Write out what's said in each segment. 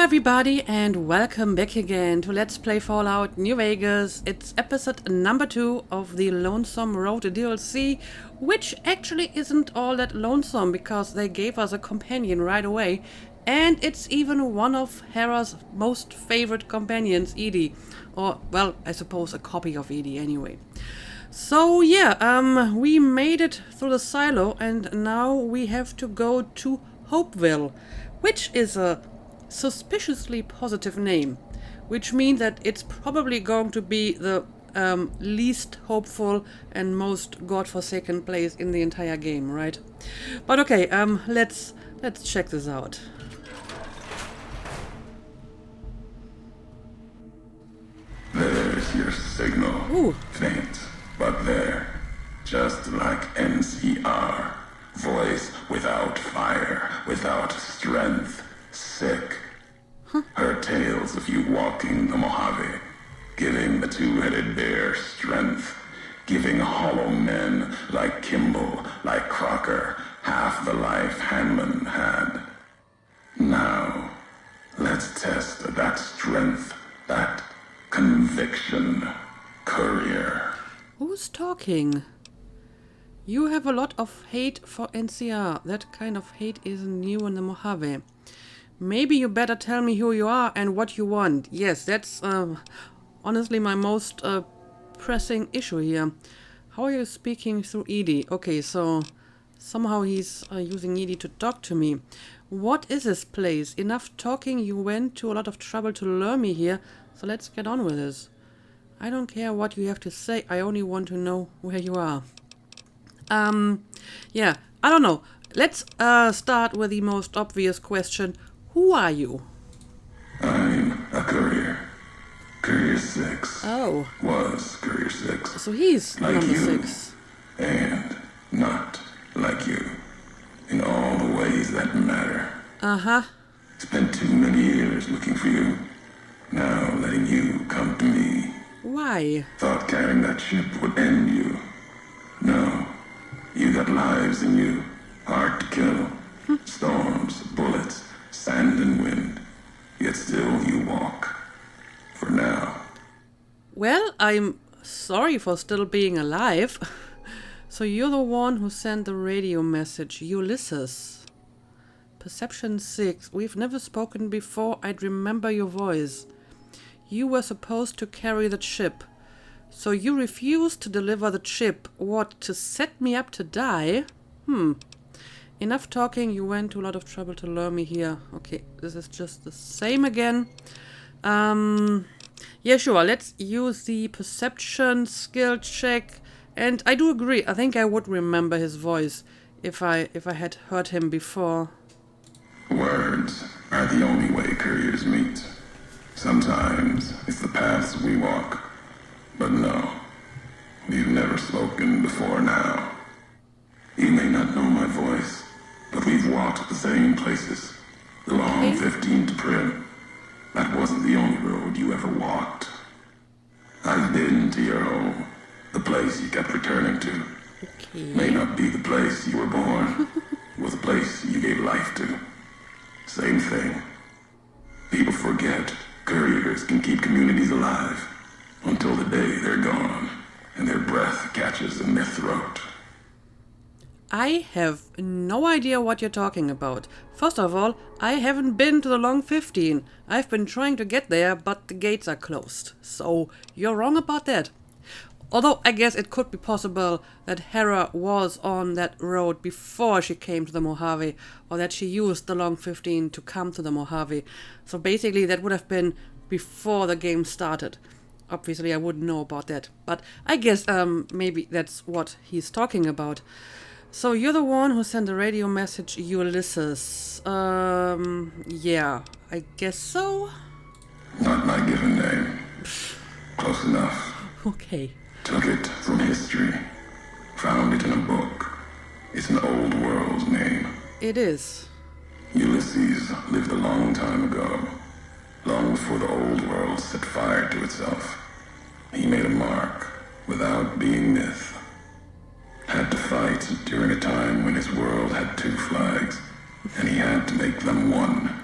everybody, and welcome back again to Let's Play Fallout New Vegas. It's episode number 2 of the Lonesome Road DLC, which actually isn't all that lonesome because they gave us a companion right away, and it's even one of Hera's most favorite companions, Edie. Or, well, I suppose a copy of Edie anyway. So yeah, we made it through the silo, and now we have to go to Hopeville, which is a suspiciously positive name, which means that it's probably going to be the least hopeful and most godforsaken place in the entire game, right? But okay, let's check this out. There's your signal. Ooh. Faint, but there. Just like NCR. Voice without fire, without strength. Sick. Her tales of you walking the Mojave, giving the two-headed bear strength, giving hollow men like Kimball, like Crocker, half the life Hanlon had. Now, let's test that strength, that conviction, courier. Who's talking? You have a lot of hate for NCR. That kind of hate isn't new in the Mojave. Maybe you better tell me who you are and what you want. Yes, that's honestly my most pressing issue here. How are you speaking through Edie? Okay, so somehow he's using Edie to talk to me. What is this place? Enough talking, you went to a lot of trouble to lure me here, so let's get on with this. I don't care what you have to say, I only want to know where you are. Yeah, I don't know. Let's start with the most obvious question. Who are you? I'm a courier. Courier 6. Oh. Was Courier 6. So he's like number you, 6. And not like you. In all the ways that matter. Uh-huh. Spent too many years looking for you. Now letting you come to me. Why? Thought carrying that ship would end you. No. You got lives in you. Hard to kill. Storms, bullets, sand and wind. Yet still you walk. For now. Well, I'm sorry for still being alive. So you're the one who sent the radio message, Ulysses. Perception 6. We've never spoken before. I'd remember your voice. You were supposed to carry the chip. So you refused to deliver the chip. What, to set me up to die? Enough talking, you went to a lot of trouble to lure me here. Okay, this is just the same again. Yeah, sure, let's use the perception skill check. And I do agree, I think I would remember his voice if I had heard him before. Words are the only way couriers meet. Sometimes it's the paths we walk. But no, we've never spoken before now. You may not know my voice, but we've walked the same places. The long 15 to Prim. That wasn't the only road you ever walked. I've been to your home, the place you kept returning to. Okay. May not be the place you were born, was the place you gave life to. Same thing. People forget couriers can keep communities alive. Until the day they're gone, and their breath catches in their throat. I have no idea what you're talking about. First of all, I haven't been to the Long 15. I've been trying to get there, but the gates are closed. So, you're wrong about that. Although, I guess it could be possible that Hera was on that road before she came to the Mojave, or that she used the Long 15 to come to the Mojave. So basically, that would have been before the game started. Obviously, I wouldn't know about that. But I guess maybe that's what he's talking about. So you're the one who sent the radio message, Ulysses. Yeah, I guess so. Not my given name. Close enough. Okay. Took it from history. Found it in a book. It's an old world name. It is. Ulysses lived a long time ago. Long before the old world set fire to itself. He made a mark without being myth. Had to fight during a time when his world had 2 flags, and he had to make them one.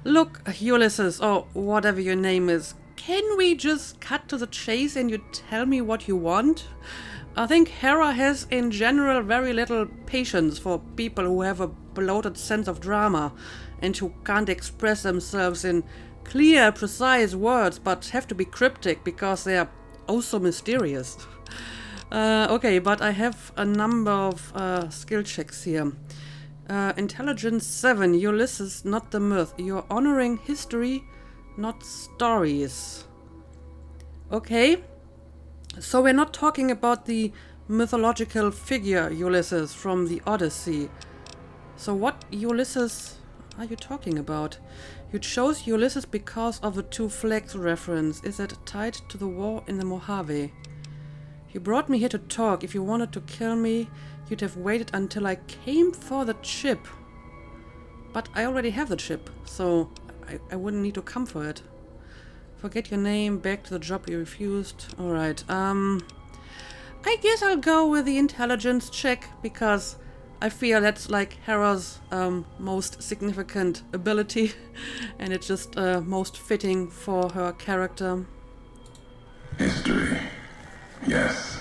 Look, Ulysses, or whatever your name is, can we just cut to the chase and you tell me what you want? I think Hera has in general very little patience for people who have a bloated sense of drama and who can't express themselves in clear, precise words but have to be cryptic because they are oh so mysterious. Okay, but I have a number of skill checks here. Intelligence 7, Ulysses, not the myth. You're honoring history, not stories. Okay, so we're not talking about the mythological figure Ulysses from the Odyssey. So what Ulysses are you talking about? You chose Ulysses because of the two flags reference. Is that tied to the war in the Mojave? You brought me here to talk. If you wanted to kill me, you'd have waited until I came for the chip. But I already have the chip, so I wouldn't need to come for it. Forget your name, back to the job you refused. Alright, I guess I'll go with the intelligence check, because I feel that's like Hera's most significant ability, and it's just most fitting for her character. History. Yes.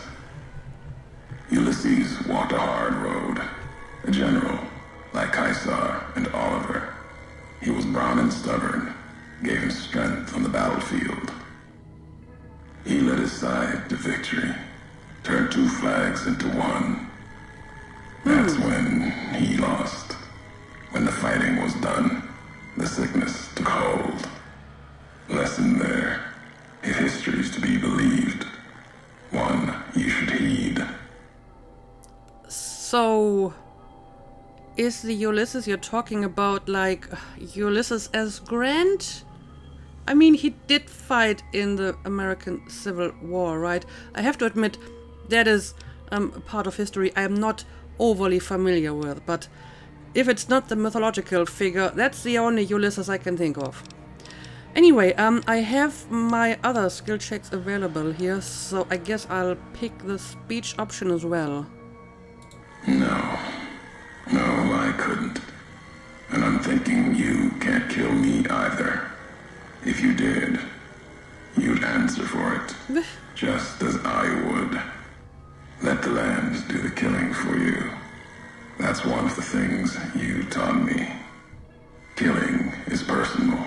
Ulysses walked a hard road. A general, like Caesar and Oliver. He was brown and stubborn, gave him strength on the battlefield. He led his side to victory, turned two flags into one. That's when he lost. When the fighting was done, the sickness took hold. Lesson there. If history's to be believed, one you should heed. So, is the Ulysses you're talking about like Ulysses S. Grant? I mean, he did fight in the American Civil War, right? I have to admit, that is a part of history I am not overly familiar with, but if it's not the mythological figure, that's the only Ulysses I can think of. Anyway, I have my other skill checks available here, so I guess I'll pick the speech option as well. No, I couldn't. And I'm thinking you can't kill me either. If you did, you'd answer for it, just as I would. Let the land do the killing for you. That's one of the things you taught me. Killing is personal.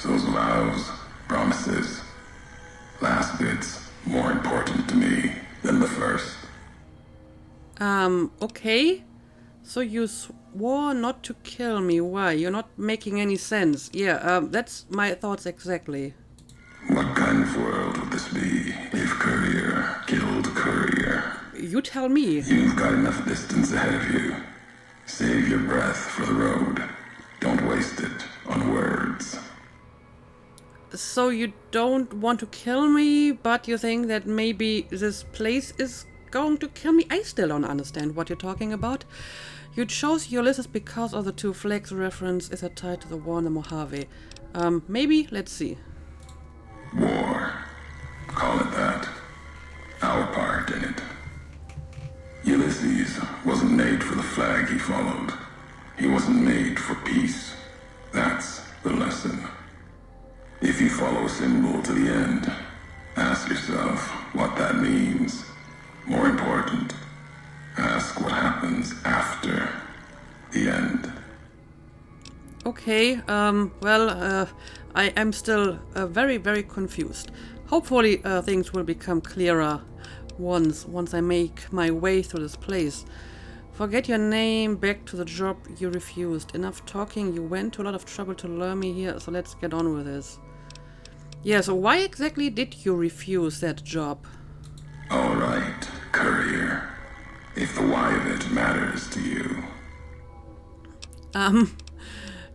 Those vows, promises, last bits more important to me than the first. Okay. So you swore not to kill me. Why? You're not making any sense. Yeah, that's my thoughts exactly. What kind of world would this be if courier killed courier? You tell me. You've got enough distance ahead of you. Save your breath for the road. Don't waste it on words. So you don't want to kill me, but you think that maybe this place is going to kill me? I still don't understand what you're talking about. You chose Ulysses because of the two flags reference is tied to the war in the Mojave. Maybe? Let's see. War. Call it that. Our part in it. Ulysses wasn't made for the flag he followed. He wasn't made for peace. That's the lesson. If you follow a symbol to the end, ask yourself what that means. More important, ask what happens after the end. Okay, I am still very, very confused. Hopefully things will become clearer once I make my way through this place. Forget your name, back to the job you refused. Enough talking, you went to a lot of trouble to lure me here, so let's get on with this. Yeah, so why exactly did you refuse that job? All right, courier. If the why of it matters to you.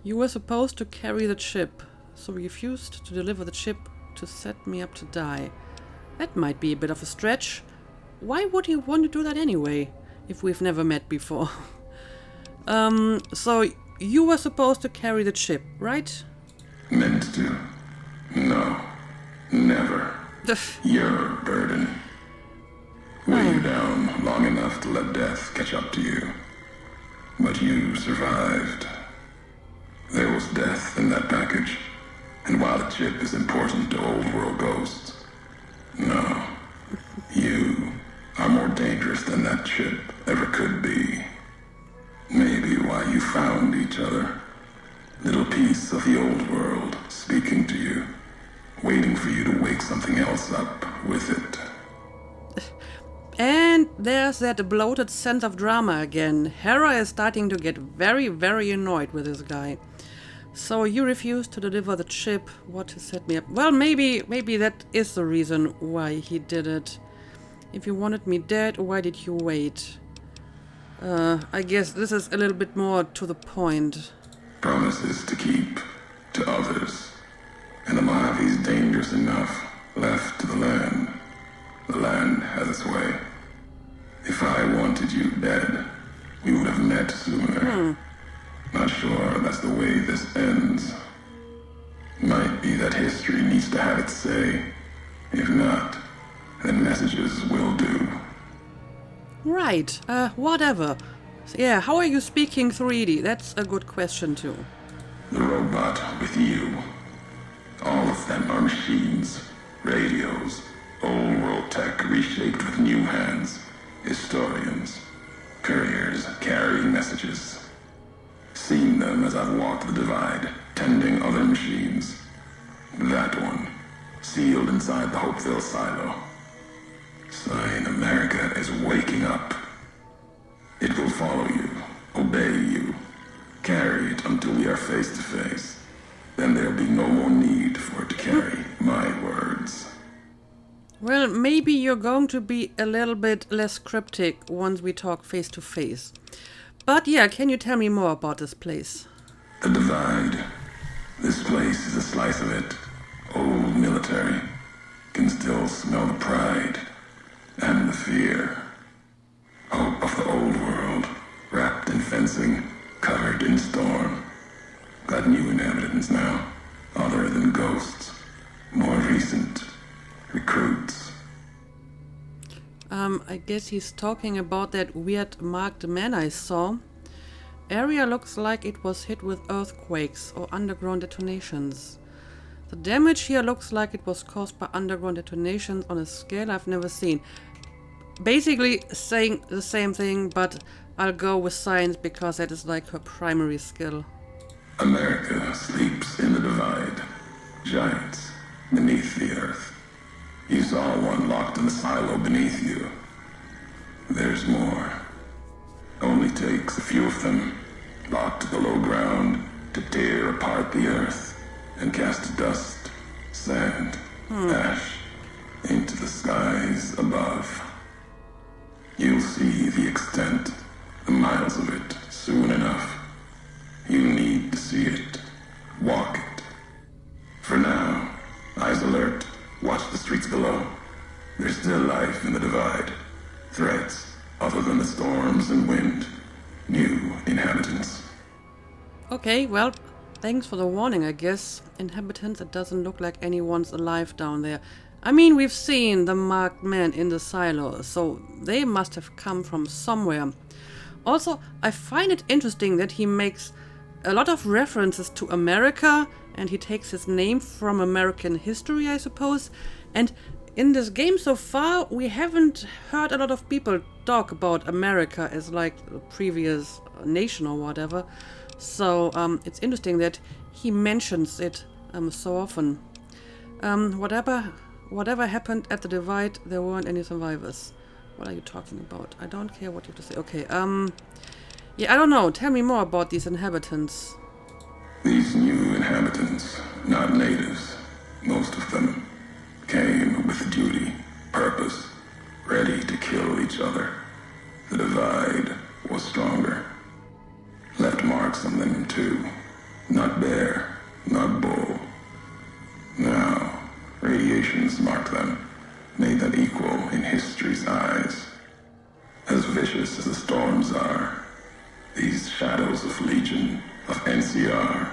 You were supposed to carry the chip, so refused to deliver the chip to set me up to die. That might be a bit of a stretch. Why would you want to do that anyway, if we've never met before? So you were supposed to carry the chip, right? Meant to. No. Never. You're a burden. Weigh you down long enough to let death catch up to you. But you survived. There was death in that package, and while the chip is important to old world ghosts, no, you are more dangerous than that chip ever could be. Maybe why you found each other. Little piece of the old world speaking to you, waiting for you to wake something else up with it. And there's that bloated sense of drama again. Hera is starting to get very, very annoyed with this guy. So you refuse to deliver the chip. What has set me up? Well, maybe that is the reason why he did it. If you wanted me dead, why did you wait? I guess this is a little bit more to the point. Promises to keep to others. And the Mojave's dangerous enough left to the land. The land has its way. If I wanted you dead, we would have met sooner. Not sure that's the way this ends. Might be that history needs to have its say. If not, then messages will do. Right, whatever. Yeah, how are you speaking 3D? That's a good question too. The robot with you. All of them are machines, radios, old world tech reshaped with new hands, historians, couriers carrying messages. Seen them as I've walked the divide, tending other machines. That one, sealed inside the Hopeville silo. Sign America is waking up. It will follow you, obey you, carry it until we are face to face. Then there'll be no more need for it to carry my words. Well, maybe you're going to be a little bit less cryptic once we talk face to face. But yeah, can you tell me more about this place? The divide. This place is a slice of it. Old military. Can still smell the pride and the fear. Hope of the old world, wrapped in fencing, covered in storm. Got new inhabitants now, other than ghosts. More recent. Recruits. I guess he's talking about that weird marked man I saw. Area looks like it was hit with earthquakes or underground detonations. The damage here looks like it was caused by underground detonations on a scale I've never seen. Basically saying the same thing, but I'll go with science because that is like her primary skill. America sleeps in the divide. Giants beneath the earth. You saw one locked in the silo beneath you. There's more. Only takes a few of them, locked below ground, to tear apart the earth and cast dust, sand, ash into the skies above. You'll see the extent, the miles of it, soon enough. You need to see it. Walk it. For now, eyes alert. Watch the streets below. There's still life in the divide. Threats, other than the storms and wind. New inhabitants. Okay, well, thanks for the warning, I guess. Inhabitants, it doesn't look like anyone's alive down there. I mean, we've seen the marked men in the silo, so they must have come from somewhere. Also, I find it interesting that he makes a lot of references to America, and he takes his name from American history, I suppose. And in this game so far, we haven't heard a lot of people talk about America as like a previous nation or whatever. So it's interesting that he mentions it so often. Whatever happened at the divide, there weren't any survivors. What are you talking about? I don't care what you have to say. Okay, yeah, I don't know. Tell me more about these inhabitants. These new inhabitants, not natives, most of them, came with duty, purpose, ready to kill each other. The divide was stronger. Left marks on them too. Not bear, not bull. Now, radiations marked them, made them equal in history's eyes. As vicious as the storms are, these shadows of Legion, of NCR,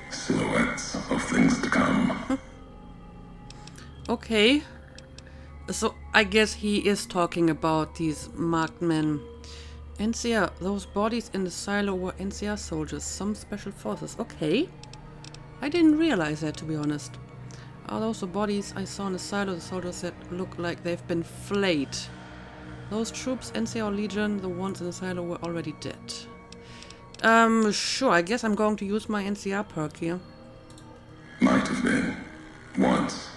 silhouettes of things to come. Okay. So I guess he is talking about these marked men. NCR, those bodies in the silo were NCR soldiers, some special forces. Okay. I didn't realize that, to be honest. Are those the bodies I saw in the silo, the soldiers that look like they've been flayed? Those troops, NCR Legion, the ones in the silo were already dead. Sure, I guess I'm going to use my NCR perk here. Might have been. Once.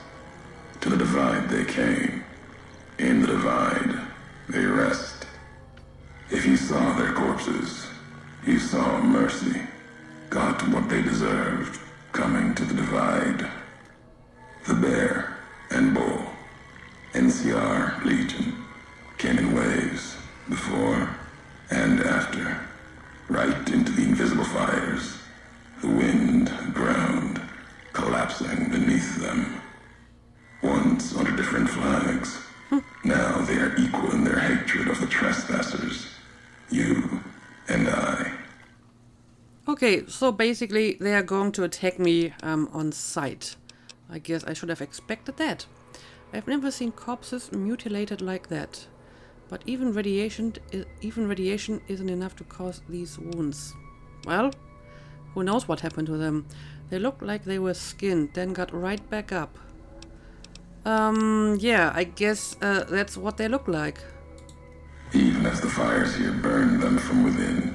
To the divide they came. In the divide, they rest. If you saw their corpses, you saw mercy. Got what they deserved, coming to the divide. The bear and bull, NCR Legion, came in waves, before and after, right into the invisible fires, the wind, ground, collapsing beneath them. Once under different flags, now they are equal in their hatred of the trespassers, you and I. Okay, so basically they are going to attack me on sight. I guess I should have expected that. I've never seen corpses mutilated like that. But even radiation isn't enough to cause these wounds. Well, who knows what happened to them? They looked like they were skinned, then got right back up. Yeah, I guess that's what they look like. Even as the fires here burned them from within,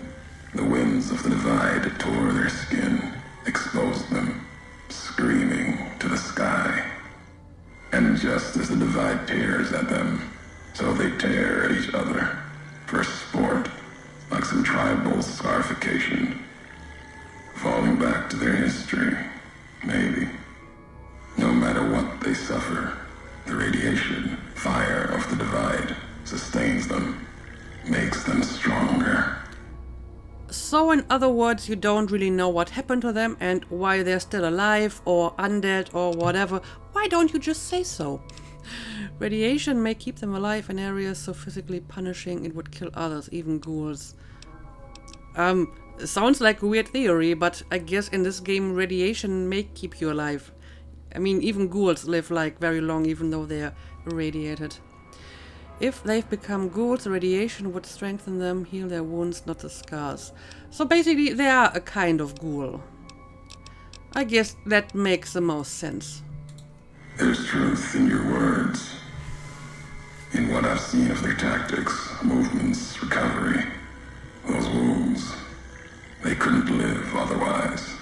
the winds of the divide tore their skin, exposed them, screaming to the sky. And just as the divide tears at them, so they tear at each other, for sport, like some tribal scarification. Falling back to their history, maybe. No matter what they suffer, the radiation, fire of the divide, sustains them, makes them stronger. So in other words, you don't really know what happened to them and why they're still alive or undead or whatever. Why don't you just say so? Radiation may keep them alive in areas so physically punishing it would kill others, even ghouls. Sounds like a weird theory, but I guess in this game radiation may keep you alive. I mean, even ghouls live like very long even though they're irradiated. If they've become ghouls, the radiation would strengthen them, heal their wounds, not the scars. So basically they are a kind of ghoul. I guess that makes the most sense. There's truth in your words. In what I've seen of their tactics, movements, recovery, those wounds, they couldn't live otherwise.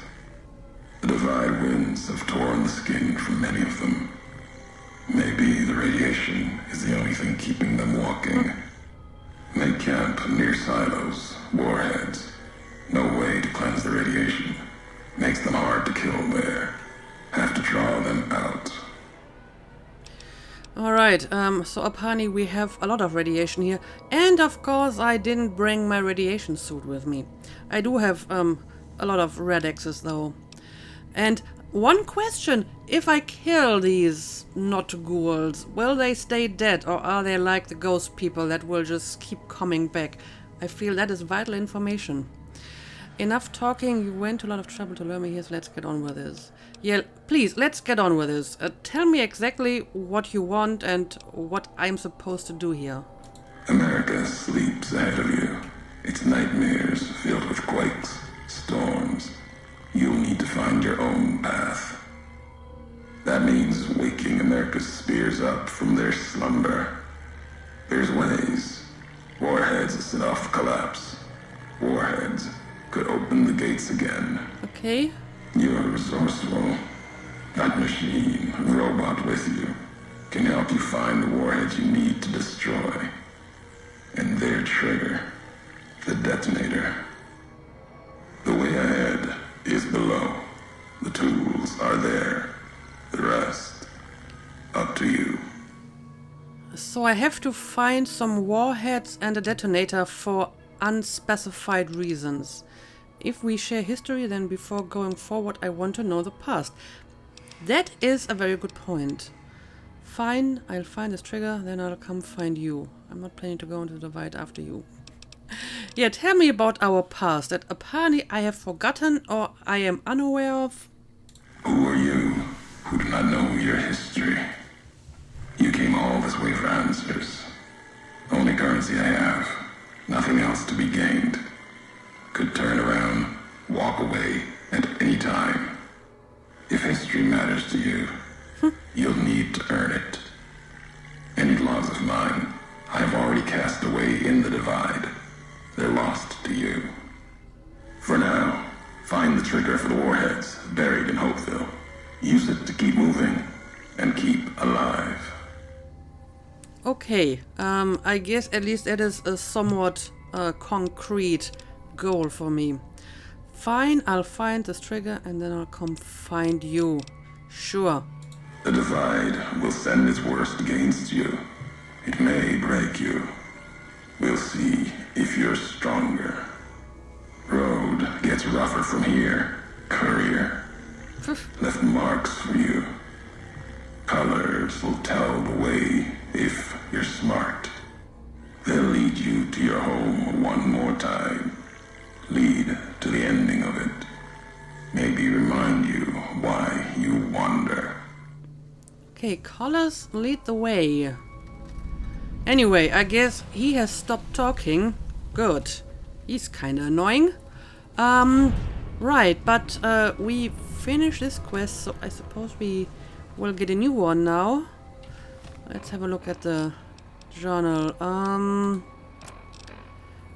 The divide winds have torn the skin from many of them. Maybe the radiation is the only thing keeping them walking. They camp near silos, warheads. No way to cleanse the radiation. Makes them hard to kill there. Have to draw them out. Alright, so apparently we have a lot of radiation here. And of course I didn't bring my radiation suit with me. I do have a lot of red X's though. And one question, if I kill these not ghouls, will they stay dead or are they like the ghost people that will just keep coming back? I feel that is vital information. Enough talking, you went to a lot of trouble to learn me here, so let's get on with this. Yeah, please, let's get on with this. Tell me exactly what you want and what I'm supposed to do here. America sleeps ahead of you. Its nightmares filled with quakes, storms. You'll need to find your own path. That means waking America's spears up from their slumber. There's ways. Warheads set off collapse. Warheads could open the gates again. Okay. You're resourceful. That machine, robot with you, can help you find the warheads you need to destroy. And their trigger, the detonator. The way ahead is below. The tools are there. The rest, up to you. So I have to find some warheads and a detonator for unspecified reasons. If we share history, then before going forward, I want to know the past. That is a very good point. Fine, I'll find this trigger, then I'll come find you. I'm not planning to go into the divide after you. Yeah, tell me about our past that apparently I have forgotten or I am unaware of. Who are you who do not know your history? You came all this way for answers. Only currency I have. Nothing nothing else to be gained. Could turn around, walk away at any time. If history matters to you, you'll need to earn it. Any laws of mine, I have already cast away in the divide. They're lost to you. For now, find the trigger for the warheads buried in Hopeville. Use it to keep moving and keep alive. Okay, I guess at least it is a somewhat concrete goal for me. Fine, I'll find this trigger and then I'll come find you. Sure. The divide will send its worst against you. It may break you. We'll see if you're stronger. Road gets rougher from here. Courier left marks for you. Colors will tell the way if you're smart. They'll lead you to your home one more time. Lead to the ending of it. Maybe remind you why you wander. Okay, colors lead the way. Anyway, I guess he has stopped talking. Good. He's kinda annoying. Right, but we finished this quest, so I suppose we will get a new one now. Let's have a look at the journal.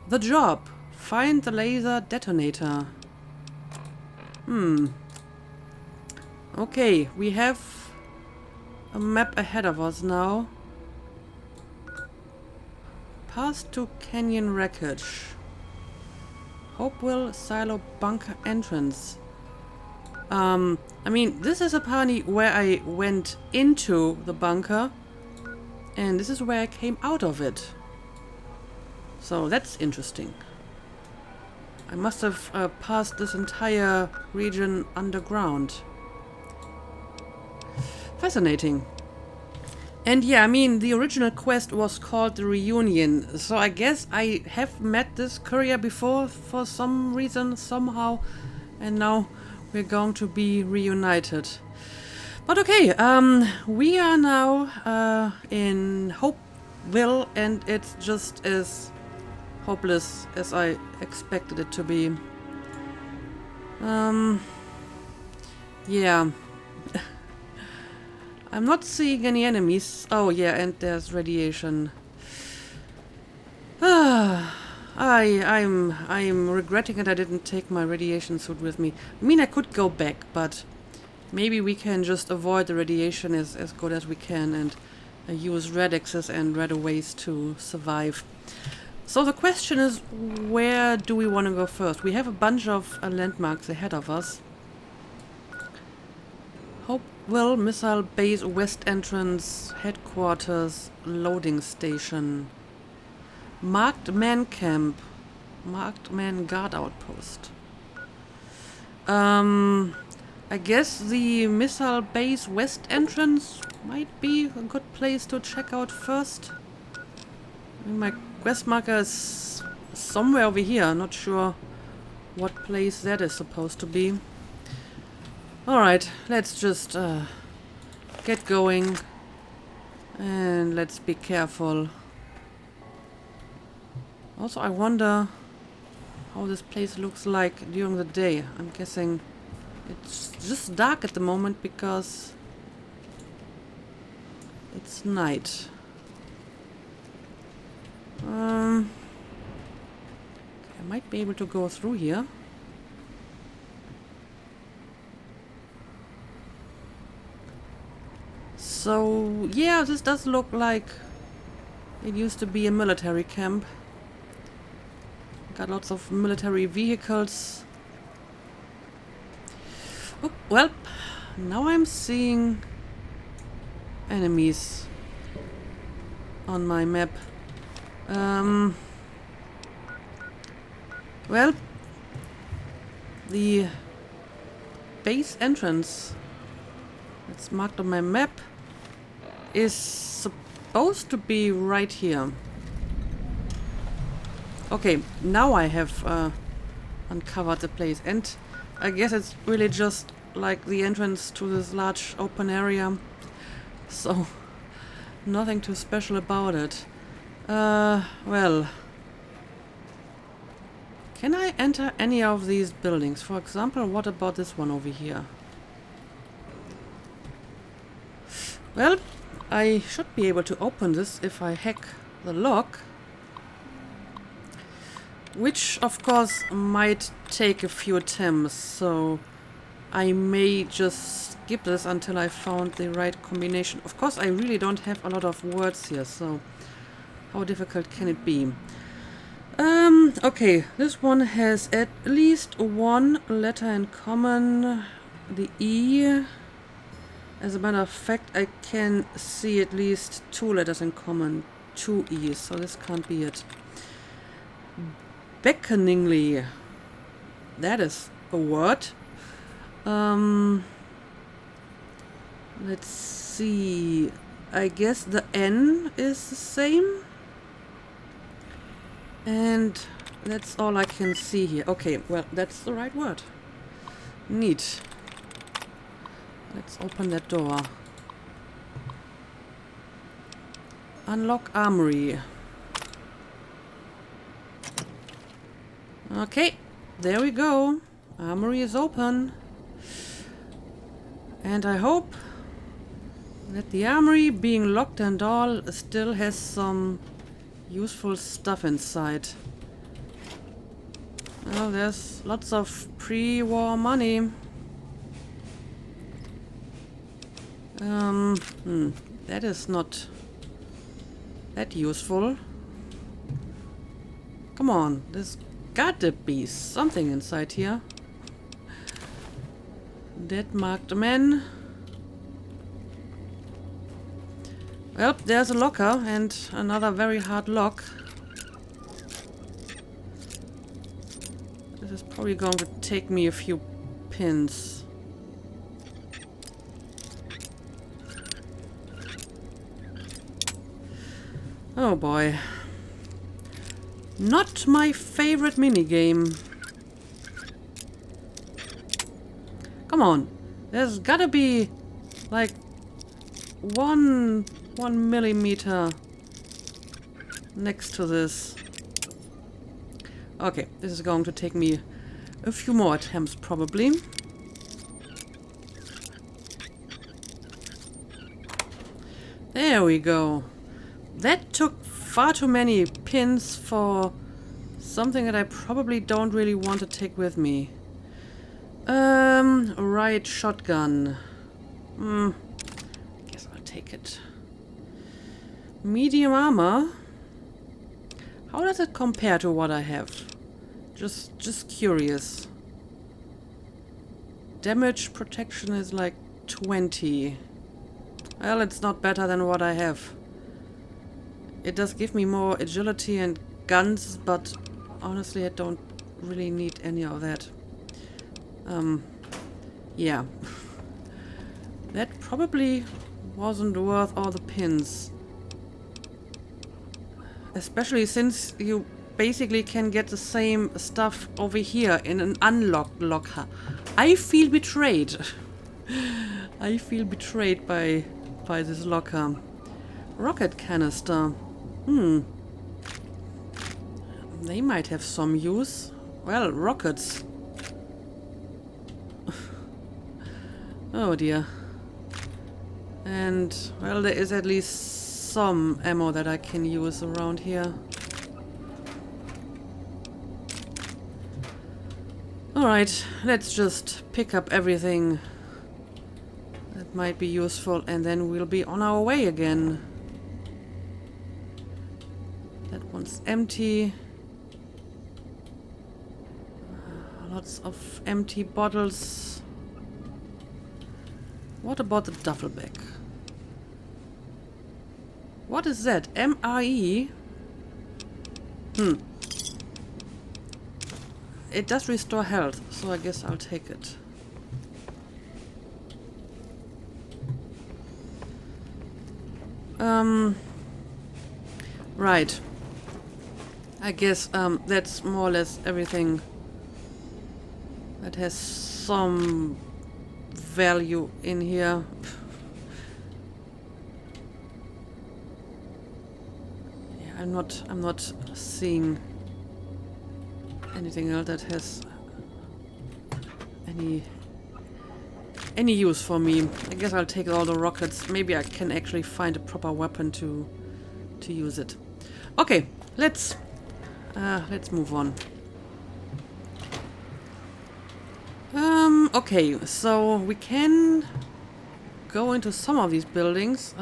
The job. Find the laser detonator. Okay, we have a map ahead of us now. Pass to Canyon Wreckage. Hopeville Silo Bunker Entrance. I mean, this is apparently where I went into the bunker. And this is where I came out of it. So that's interesting. I must have passed this entire region underground. Fascinating. And yeah, I mean, the original quest was called the Reunion. So I guess I have met this courier before for some reason, somehow. And now we're going to be reunited. But okay, we are now in Hopeville, and it's just as hopeless as I expected it to be. Yeah. I'm not seeing any enemies. Oh yeah, and there's radiation. I'm regretting that I didn't take my radiation suit with me. I mean, I could go back, but maybe we can just avoid the radiation as good as we can and use radixes and radaways to survive. So the question is, where do we want to go first? We have a bunch of landmarks ahead of us. Hopeville Missile Base West Entrance Headquarters Loading Station. Marked Man Camp. Marked Man Guard Outpost. I guess the Missile Base West Entrance might be a good place to check out first. I mean, my quest marker is somewhere over here. Not sure what place that is supposed to be. Alright, let's just get going. And let's be careful. Also, I wonder how this place looks like during the day. I'm guessing it's just dark at the moment because it's night. I might be able to go through here. So, yeah, this does look like it used to be a military camp. Got lots of military vehicles. Oh, well, now I'm seeing enemies on my map. Well, the base entrance that's marked on my map is supposed to be right here. Okay, now I have uncovered the place, and I guess it's really just like the entrance to this large open area, so nothing too special about it. Well, Can I enter any of these buildings? For example, what about this one over here? Well, I should be able to open this if I hack the lock. Which, of course, might take a few attempts, so I may just skip this until I found the right combination. Of course, I really don't have a lot of words here, so how difficult can it be? Okay, this one has at least one letter in common, the E. As a matter of fact, I can see at least two letters in common, two E's, so this can't be it. Beckoningly. That is a word. Let's see. I guess the N is the same. And that's all I can see here. Okay, well, that's the right word. Neat. Let's open that door. Unlock armory. Okay, there we go. Armory is open. And I hope that the armory, being locked and all, still has some useful stuff inside. Oh, there's lots of pre-war money. That is not that useful. Come on, there's gotta be something inside here. Dead marked men. Well, there's a locker and another very hard lock. This is probably going to take me a few pins. Oh boy. Not my favorite minigame. Come on. There's gotta be like one millimeter next to this. Okay, this is going to take me a few more attempts probably. There we go. That took far too many pins for something that I probably don't really want to take with me. Riot shotgun. Guess I'll take it. Medium armor. How does it compare to what I have? Just curious. Damage protection is like 20. Well, it's not better than what I have. It does give me more agility and guns, but honestly I don't really need any of that. Yeah. That probably wasn't worth all the pins. Especially since you basically can get the same stuff over here in an unlocked locker. I feel betrayed. I feel betrayed by this locker. Rocket canister. They might have some use. Well, rockets. Oh dear. And, well, there is at least some ammo that I can use around here. Alright, let's just pick up everything that might be useful and then we'll be on our way again. That one's empty. Lots of empty bottles. What about the duffel bag? What is that? MRE? It does restore health, so I guess I'll take it. Right. I guess that's more or less everything that has some value in here. Yeah, I'm not seeing anything else that has any use for me. I guess I'll take all the rockets. Maybe I can actually find a proper weapon to use it. Okay, let's move on. Okay, so we can go into some of these buildings.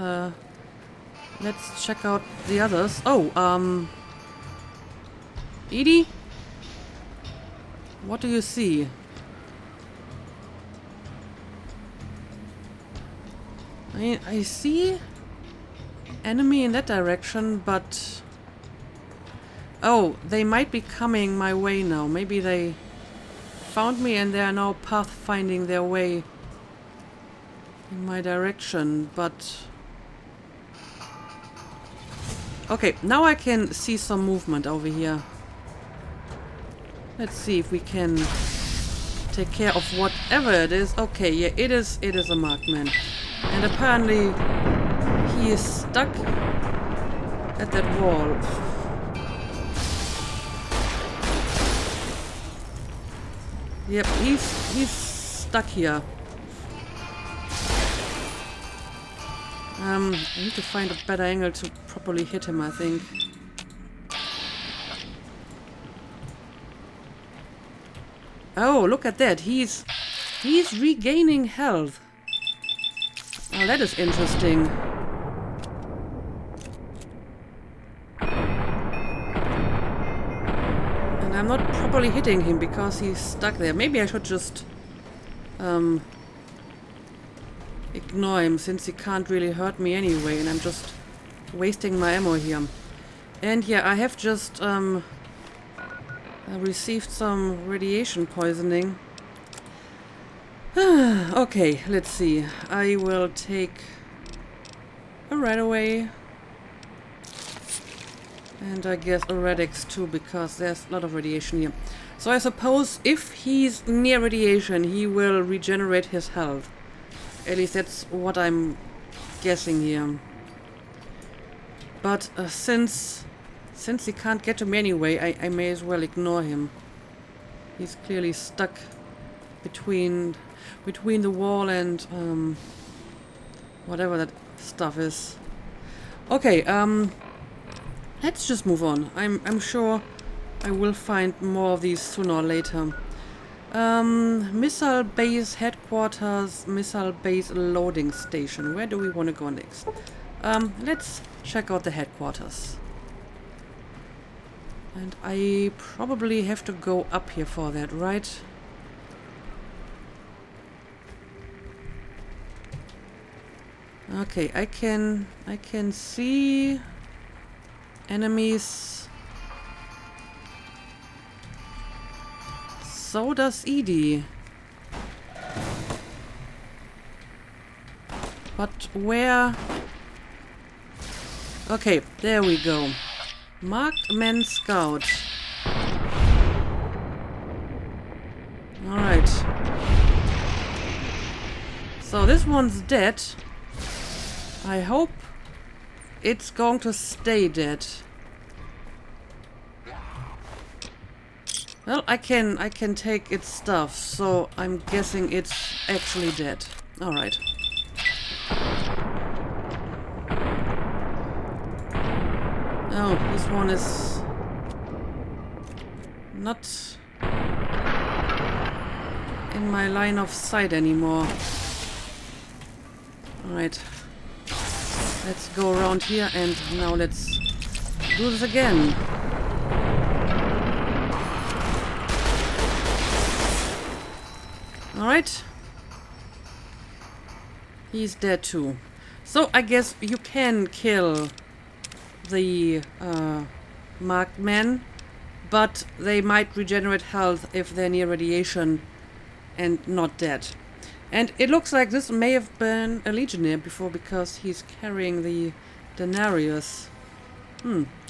Let's check out the others. Oh, Edie? What do you see? I see enemy in that direction, but... Oh, they might be coming my way now. Maybe they found me and they are now pathfinding their way in my direction, but... Okay, now I can see some movement over here. Let's see if we can take care of whatever it is. Okay, yeah, it is a markman. And apparently he is stuck at that wall. Yep, he's stuck here. I need to find a better angle to properly hit him, I think. Oh, look at that. He's regaining health. Oh, that is interesting. And I'm not properly hitting him because he's stuck there. Maybe I should just ignore him, since he can't really hurt me anyway, and I'm just wasting my ammo here. And yeah, I have just received some radiation poisoning. Okay, let's see. I will take a right away. And I guess a Radix too, because there's a lot of radiation here. So I suppose if he's near radiation, he will regenerate his health. At least that's what I'm guessing here. But since he can't get to me anyway, I may as well ignore him. He's clearly stuck between the wall and whatever that stuff is. Okay, let's just move on. I'm sure I will find more of these sooner or later. Missile base headquarters, missile base loading station. Where do we want to go next? Let's check out the headquarters. And I probably have to go up here for that, right? Okay, I can see enemies. So does Edie. But where? Okay, there we go. Marked men scout. Alright. So this one's dead. I hope it's going to stay dead. Well, I can take its stuff, so I'm guessing it's actually dead. Alright. Oh, this one is not in my line of sight anymore. Alright. Let's go around here and now let's do this again. Alright. He's dead too. So I guess you can kill the marked men, but they might regenerate health if they're near radiation and not dead. And it looks like this may have been a legionnaire before, because he's carrying the denarius.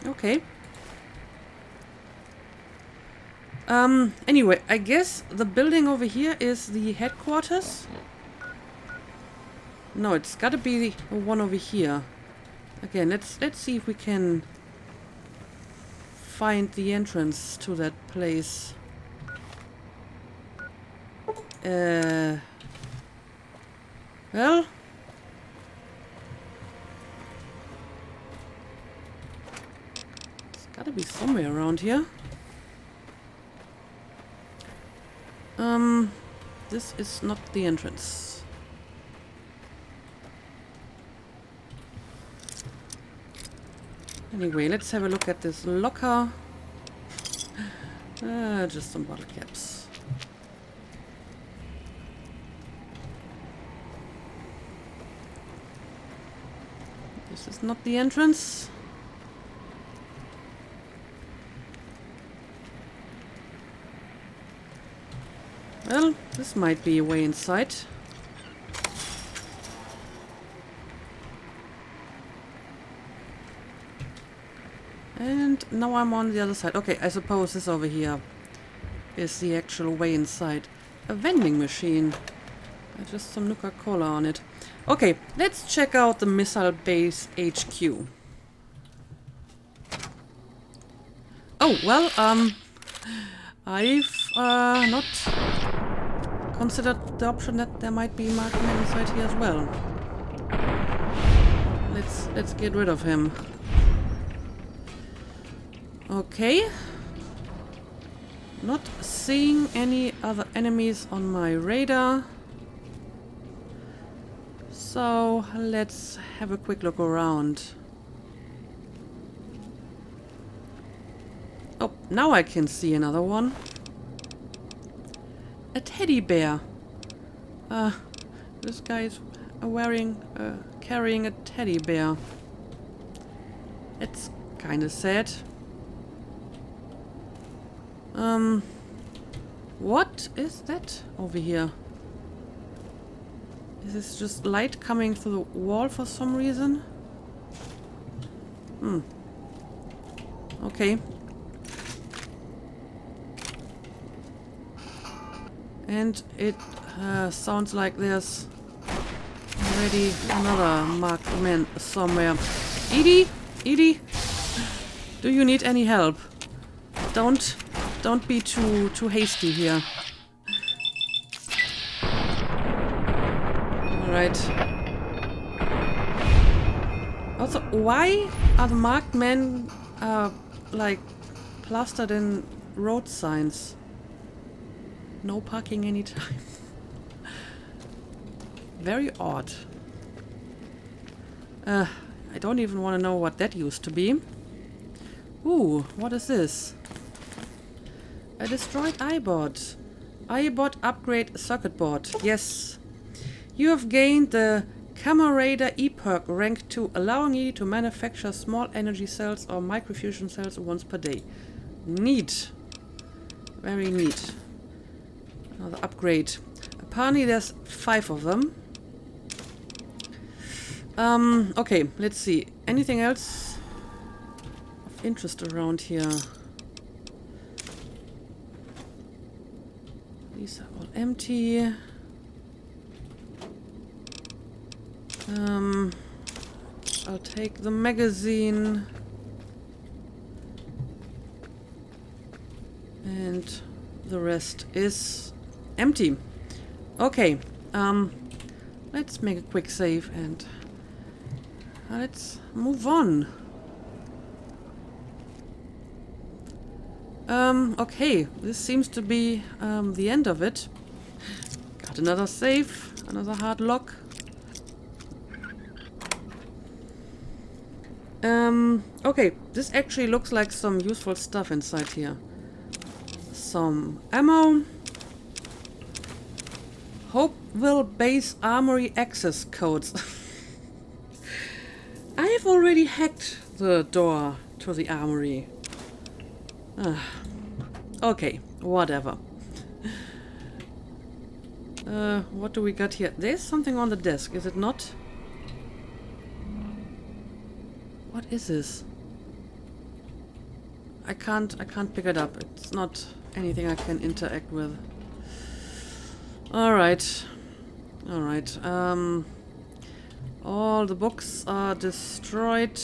Okay. Anyway, I guess the building over here is the headquarters? No, it's gotta be the one over here. Again, let's see if we can find the entrance to that place. Well, it's gotta be somewhere around here. This is not the entrance. Anyway, let's have a look at this locker. Just some bottle caps. This is not the entrance. Well, this might be a way inside. And now I'm on the other side. Okay, I suppose this over here is the actual way inside. A vending machine. Just some Nuka-Cola on it. Okay, let's check out the missile base HQ. Oh, well, I've not considered the option that there might be Markman inside here as well. Let's get rid of him. Okay. Not seeing any other enemies on my radar. So let's have a quick look around. Oh, now I can see another one. A teddy bear. This guy is carrying a teddy bear. It's kind of sad. What is that over here? Is this just light coming through the wall for some reason? Okay. And it sounds like there's already another markman somewhere. Edie, do you need any help? Don't be too hasty here. All right. Also, why are the marked men like plastered in road signs? No parking anytime. Very odd. I don't even want to know what that used to be. Ooh, what is this? A destroyed iBot. iBot upgrade circuit board. Yes. You have gained the Camarada E-Perk rank 2, allowing you to manufacture small energy cells or microfusion cells once per day. Neat. Very neat. Another upgrade. Apparently there's 5 of them. Okay, let's see. Anything else of interest around here? These are all empty. I'll take the magazine. And the rest is empty. Okay, let's make a quick save and let's move on. Okay, this seems to be the end of it. Got another save, another hard lock. Okay, this actually looks like some useful stuff inside here. Some ammo. Hopeville base armory access codes. I have already hacked the door to the armory. Okay, whatever. What do we got here? There's something on the desk, is it not? What is this? I can't pick it up. It's not anything I can interact with. Alright. Alright. All the books are destroyed.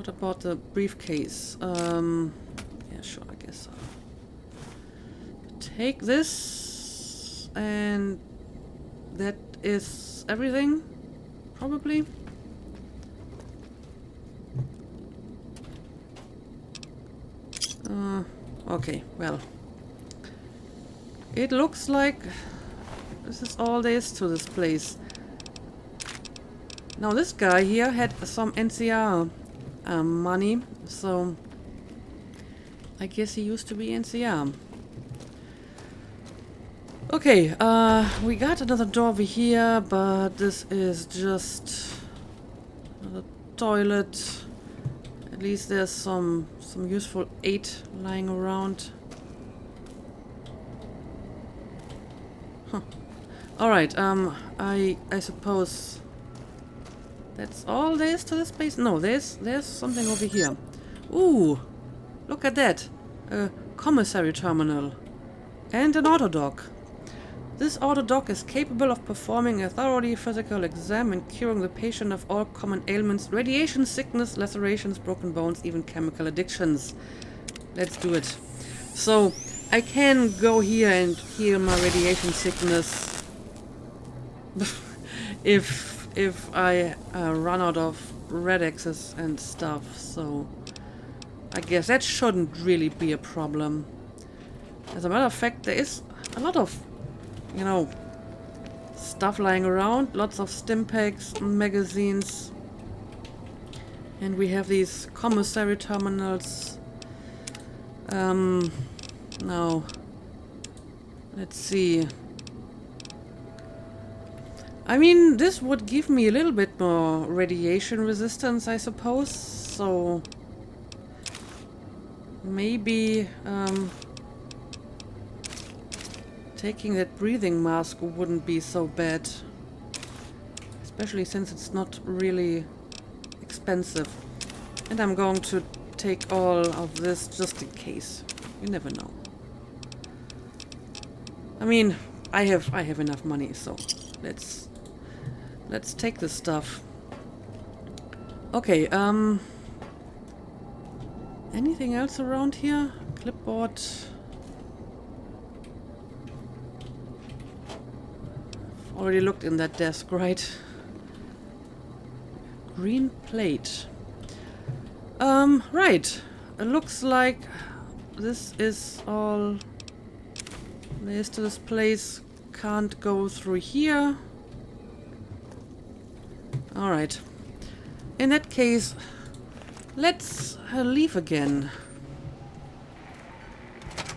What about the briefcase? Yeah, sure, I guess so. Take this, and that is everything, probably. Okay, well. It looks like this is all there is to this place. Now this guy here had some NCR money, so I guess he used to be NCR. Okay, we got another door over here, but this is just another toilet. At least there's some useful aid lying around. Huh. Alright, I suppose that's all there is to this place? No, there's something over here. Ooh, look at that. A commissary terminal. And an autodoc. This autodoc is capable of performing a thoroughly physical exam and curing the patient of all common ailments, radiation sickness, lacerations, broken bones, even chemical addictions. Let's do it. So, I can go here and heal my radiation sickness if I run out of radexes and stuff, so I guess that shouldn't really be a problem. As a matter of fact, there is a lot of, you know, stuff lying around, lots of stim packs, magazines, and we have these commissary terminals. Now, let's see. I mean, this would give me a little bit more radiation resistance, I suppose, so maybe taking that breathing mask wouldn't be so bad, especially since it's not really expensive. And I'm going to take all of this just in case. You never know. I mean, I have enough money, so let's take this stuff. Okay, anything else around here? Clipboard. I've already looked in that desk, right? Green plate. Right. It looks like this is all there is to this place. Can't go through here. Alright. In that case, let's leave again.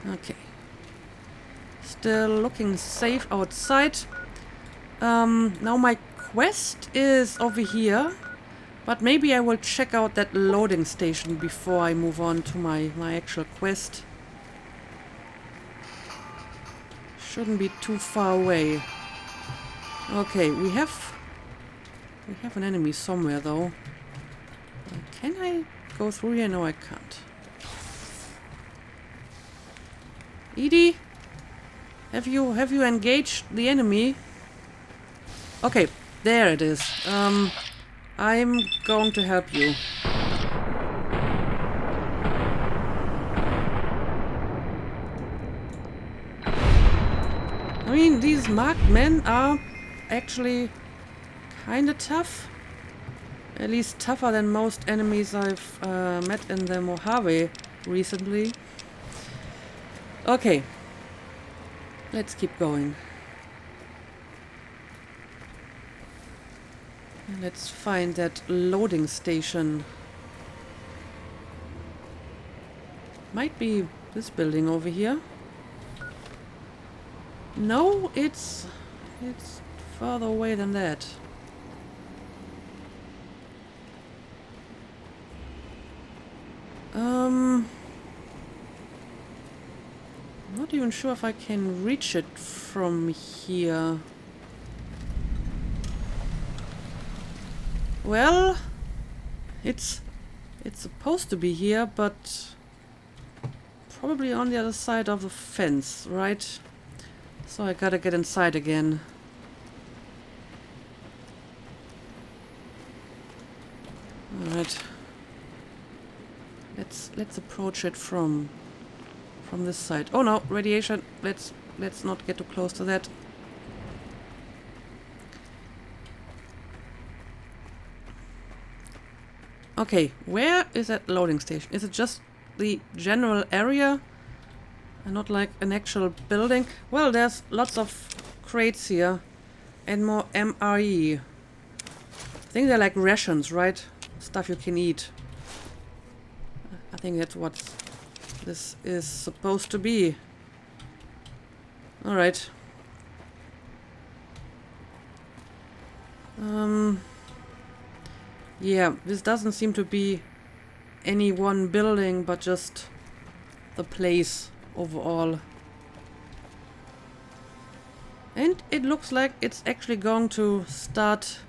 Okay. Still looking safe outside. Now my quest is over here. But maybe I will check out that loading station before I move on to my actual quest. Shouldn't be too far away. Okay, we have an enemy somewhere though. Can I go through here? No, I can't. Edie? Have you engaged the enemy? Okay, there it is. I'm going to help you. I mean, these marked men are actually kinda tough. At least tougher than most enemies I've met in the Mojave recently. Okay. Let's keep going. Let's find that loading station. Might be this building over here. No, it's further away than that. Not even sure if I can reach it from here. Well, it's supposed to be here, but probably on the other side of the fence, right? So I gotta get inside again. Alright. Let's approach it from this side. Oh no, radiation. Let's not get too close to that. Okay, where is that loading station? Is it just the general area and not like an actual building? Well, there's lots of crates here and more MRE. I think they're like rations, right? Stuff you can eat. I think that's what this is supposed to be. Alright. Yeah, this doesn't seem to be any one building, but just the place overall. And it looks like it's actually going to start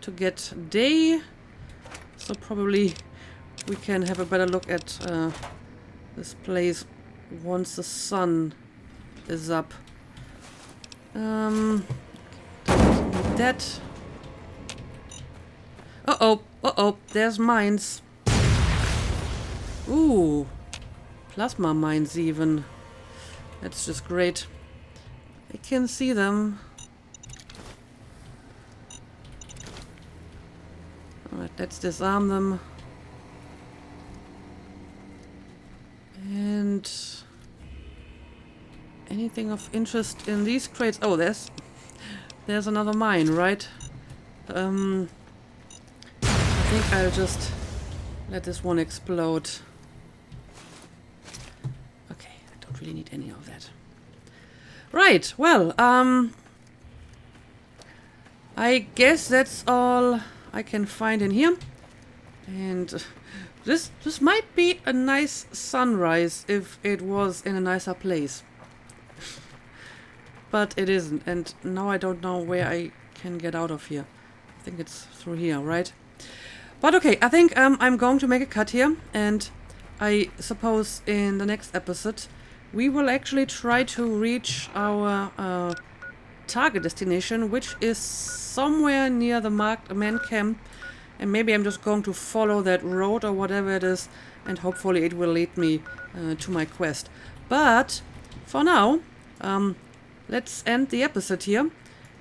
to get day. So probably we can have a better look at this place once the sun is up. That. Uh-oh, there's mines. Ooh, plasma mines even. That's just great. I can see them. Alright, let's disarm them. And anything of interest in these crates? Oh, there's another mine, right? I think I'll just let this one explode. Okay, I don't really need any of that. Right, well, I guess that's all I can find in here. And this might be a nice sunrise if it was in a nicer place. But it isn't, and now I don't know where I can get out of here. I think it's through here, right? But okay, I think I'm going to make a cut here, and I suppose in the next episode we will actually try to reach our target destination, which is somewhere near the marked man camp, and maybe I'm just going to follow that road or whatever it is, and hopefully it will lead me to my quest. But for now, let's end the episode here,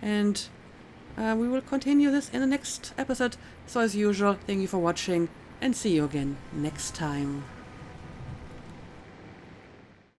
and we will continue this in the next episode. So as usual, thank you for watching, and see you again next time.